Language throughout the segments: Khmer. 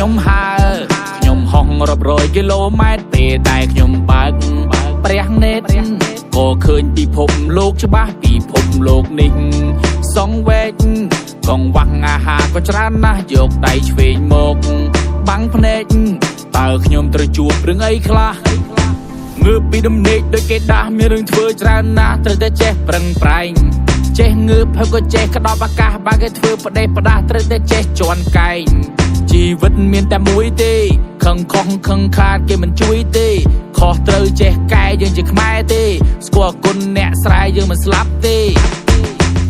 ខ្ញុំហើខ្ញុំហោះរាប់រយគីឡូម៉ែត្រពេលដែលខ្ញុំបើកព្រះនេត្រក៏ឃើញពិភពលោកច្បាស់ពិភពលោកនេះសងវែកកងវាំងអាហារក៏ច្រើនណាស់យកដៃឆ្វេងមកបាំងភ្នែកតើខ្ញុំត្រូវជួបរឿងអីខ្លះងើបពីដំណេកដូចគេដាស់មានរឿងធ្វើច្រើនណាស់ត្រូវតែចេះប្រឹងប្រែងចេះងើបហើយក៏ចេះក្តោបអាកាសបើគេធ្វើផ្ដេសផ្ដាស់ត្រូវតែចេះជន់កែងជីវិតមានតែមួយទេខឹងខុសខឹងខាតគេមិនជួយទេខុសត្រូវចេះកែយើងជាខ្មែរទេស្គាល់គុណអ្នកស្រែយើងមិនស្លាប់ទេ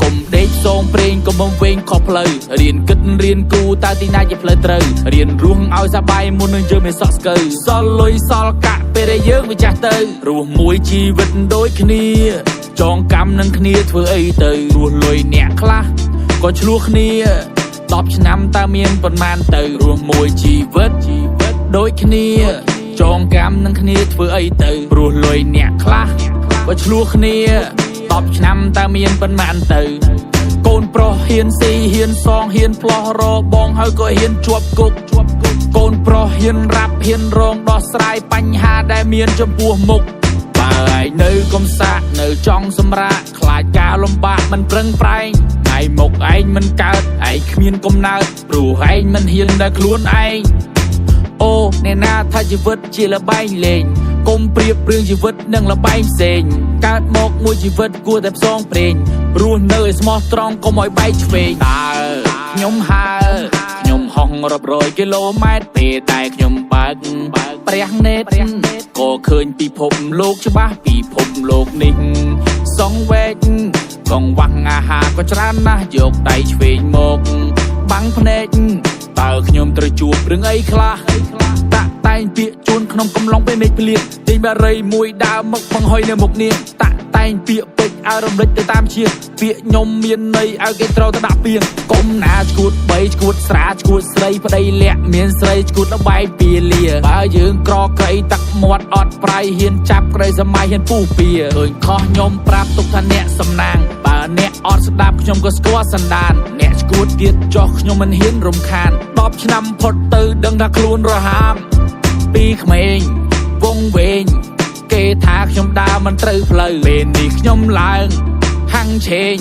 កុំដេកសងព្រេងកុំបំវែងខុសផ្លូវរៀនគិតរៀនគូតើទីណាជាផ្លូវត្រូវរៀនរស់ឲ្យសប្បាយមុននឹងយើងមានសក់ស្កើសល់លុយសល់កាក់ពេលដែលយើងវាចាស់ទៅរស់មួយជីវិតដូចគ្នាចងកម្មនឹងគ្នាធ្វើអីទៅរស់លុយអ្នកខ្លះក៏ឆ្លោះគ្នា10ឆ្នាំតើមានប៉ុន្មានទៅរស់មួយជីវិតដូចគ្នាចងកម្មនឹងគ្នាធ្វើអីទៅរស់លុយអ្នកខ្លះក៏ឆ្លោះគ្នា10ឆ្នាំតើមានប៉ុន្មានទៅកូនប្រុសហ៊ានស៊ីហ៊ានសងហ៊ានផ្លោះរបងហើយក៏ហ៊ានជាប់គុកកូនប្រុសហ៊ានរ៉ាប់ហ៊ានរងដោះស្រាយបញ្ហាដែលមានចំពោះមុខបើឯងនៅកំសាកនៅចង់សម្រាកខ្លាចការលំបាកមិនប្រឹងប្រែងថ្ងៃមុខឯងមិនកើតឯងគ្មានកំណើតព្រោះឯងមិនហ៊ានដល់ខ្លួនឯងអូអ្នកណាថាជីវិតជាល្បែងលេងកុំប្រៀបរឿងជីវិតនឹងល្បែងផ្សេងកើតមកមួយជីវិតគួរតែផ្សងព្រេងរស់នៅឲ្យស្មោះត្រង់កុំឲ្យបែកឆ្វេងតើខ្ញុំហើខ្ញុំហោះរាប់រយគីឡូម៉ែត្រពេលដែលខ្ញុំបើកព្រះនេត្រក៏ឃើញពិភពលោកច្បាស់ពិភពលោកនេះសងវែកកងវាំងអាហារក៏ច្រើនណាស់យកដៃឆ្វេងមកបាំងភ្នែកតើខ្ញុំត្រូវជួបរឿងអីខ្លះតាក់តែងពាក្យជួនក្នុងកំឡុងពេលមេឃភ្លៀងទិញបារីមួយដើមមកបង្ហុយនៅមុខនាងតាក់តែងពាក្យពេចឲ្យរំលេចទៅតាមជាពាក្យខ្ញុំមានន័យឲ្យគេត្រូវទៅដាក់ពីងកុំណាឈួតបីឈួតស្រាឈួតស្រីប្តីលាក់មានស្រីឈួតល្បែងពីលាបើយើងក្រក្រៃទឹកមាត់អត់ប្រៃហ៊ានចាប់ក្តីសម័យហ៊ានពុះពៀឃើញខុសខ្ញុំប្រាប់ទុកថាអ្នកសំណាងបើអ្នកអត់ស្ដាប់ខ្ញុំក៏ស្គាល់សន្តានអ្នកឈួតទៀតចោះខ្ញុំមិនហ៊ានរំខាន10ឆ្នាំផុតទៅដឹងថាខ្លួនរហាមពីក្មេងវងវែងគេថាខ្ញុំដើរមិនត្រូវផ្លូវពេលនេះខ្ញុំឡើងហាំងឆេង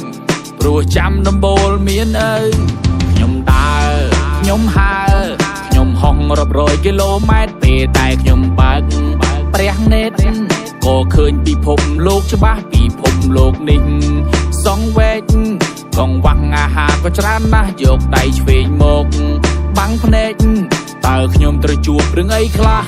ព្រោះចាំដំបូលមានអើខ្ញុំដើរខ្ញុំហើខ្ញុំហោះរាប់រយគីឡូម៉ែត្រពេលដែលខ្ញុំបើកព្រះនេត្រក៏ឃើញពិភពលោកច្បាស់ពិភពលោកនេះសងវែកកងវាំងអាហារក៏ច្រើនណាស់យកដៃឆ្វេងមកបាំងភ្នែកតើខ្ញុំត្រូវជួបរឿងអីខ្លះ